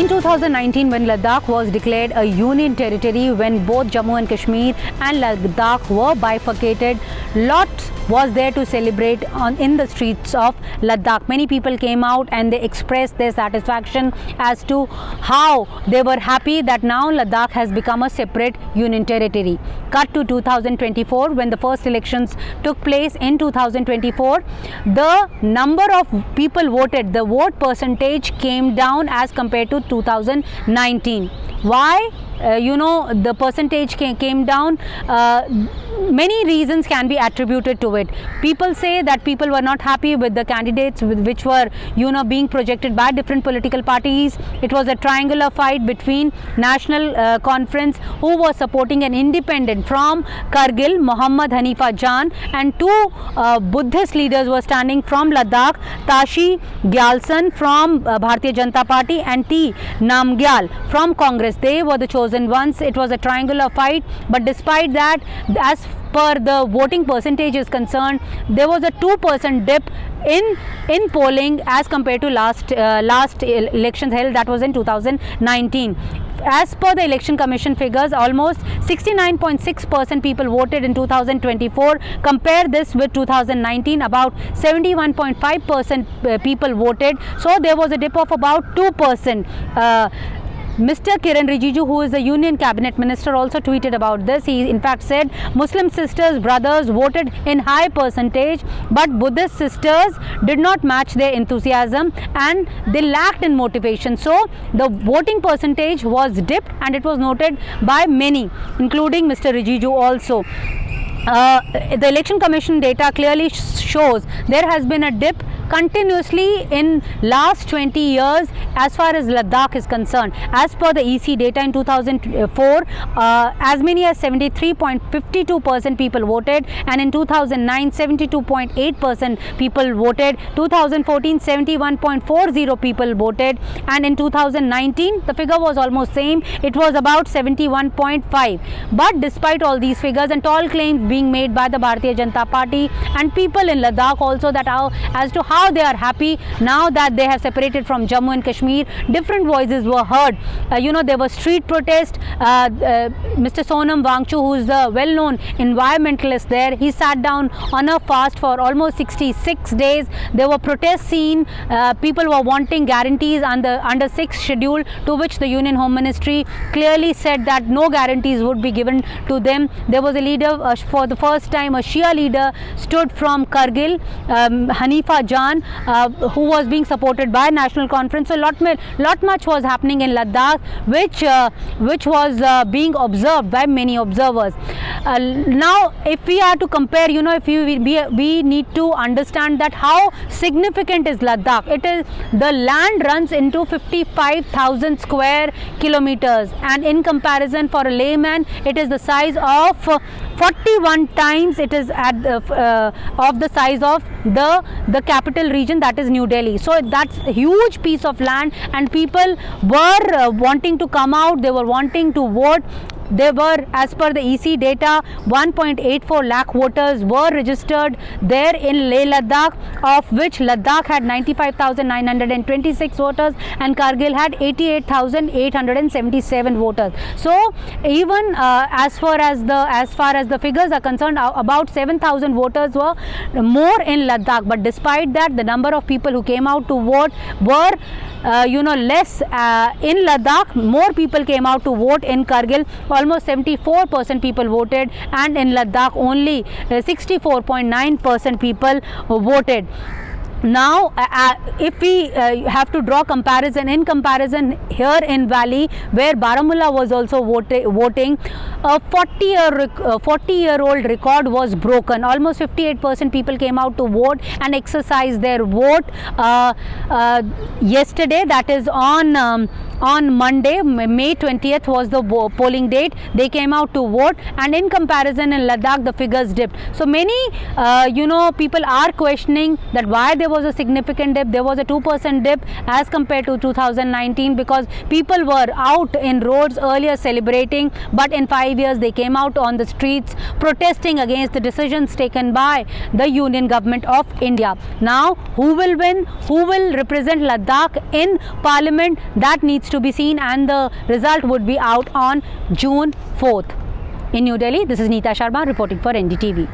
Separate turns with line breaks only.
In 2019, when Ladakh was declared a union territory, when both Jammu and Kashmir and Ladakh were bifurcated, lots was there to celebrate in the streets of Ladakh. Many people came out and they expressed their satisfaction as to how they were happy that now Ladakh has become a separate union territory. Cut to 2024, when the first elections took place in 2024, the number of people voted, the vote percentage came down as compared to 2019. Why? The percentage came down. Many reasons can be attributed to it. People say that people were not happy with the candidates which were being projected by different political parties. It was a triangular fight between National Conference, who was supporting an independent from Kargil, Muhammad Hanifa Jan, and two Buddhist leaders were standing from Ladakh, Tashi Gyaltsen from Bharatiya Janata Party and T Namgyal from Congress. They were the chosen ones. It was a triangular fight, but despite that, as per the voting percentage is concerned, there was a 2% dip in polling as compared to last elections held, that was in 2019. As per the Election Commission figures, almost 69.6% people voted in 2024. Compare this with 2019, about 71.5% people voted. So there was a dip of about 2%. Mr. Kiren Rijiju, who is the Union Cabinet Minister, also tweeted about this. He in fact said Muslim sisters, brothers voted in high percentage, but Buddhist sisters did not match their enthusiasm and they lacked in motivation. So the voting percentage was dipped, and it was noted by many, including Mr. Rijiju also. The Election Commission data clearly shows there has been a dip continuously in last 20 years as far as Ladakh is concerned. As per the EC data in 2004, as many as 73.52% people voted, and in 2009 72.8% people voted, 2014 71.40 people voted, and in 2019 the figure was almost same, it was about 71.5. But despite all these figures and tall claims being made by the Bharatiya Janata Party and people in Ladakh also, that as to how they are happy now that they have separated from Jammu and Kashmir, different voices were heard. There was street protest. Mr. Sonam Wangchu, who is the well-known environmentalist there, he sat down on a fast for almost 66 days. There were protests seen. People were wanting guarantees under 6th schedule, to which the Union Home Ministry clearly said that no guarantees would be given to them. There was a leader, for the first time a Shia leader stood from Kargil, Hanifa Jan, who was being supported by National Conference. So lot much was happening in Ladakh, which was being observed by many observers. Now, if we are to compare, we need to understand that how significant is Ladakh. It is, the land runs into 55,000 square kilometers, and in comparison, for a layman, it is the size of 41 times it is at of the size of the capital region, that is New Delhi. So that's a huge piece of land, and people were wanting to come out, they were wanting to vote. There were, as per the EC data, 1.84 lakh voters were registered there in Leh Ladakh, of which Ladakh had 95,926 voters and Kargil had 88,877 voters. So even as far as the figures are concerned, about 7,000 voters were more in Ladakh. But despite that, the number of people who came out to vote were less in Ladakh. More people came out to vote in Kargil. Almost 74% people voted, and in Ladakh only 64.9% people voted. Now, if we have to draw comparison, here in Valley, where Baramulla was also voting, a 40-year-old record was broken. Almost 58% people came out to vote and exercise their vote yesterday, that is on Monday, May 20th was the polling date. They came out to vote, and in comparison in Ladakh, the figures dipped. So many people are questioning that why there was a significant dip. There was a 2% dip as compared to 2019, because people were out in roads earlier celebrating, but in 5 years they came out on the streets protesting against the decisions taken by the Union Government of India. Now, who will win? Who will represent Ladakh in Parliament? That needs to be seen, and the result would be out on June 4th. In New Delhi, this is Neeta Sharma reporting for NDTV.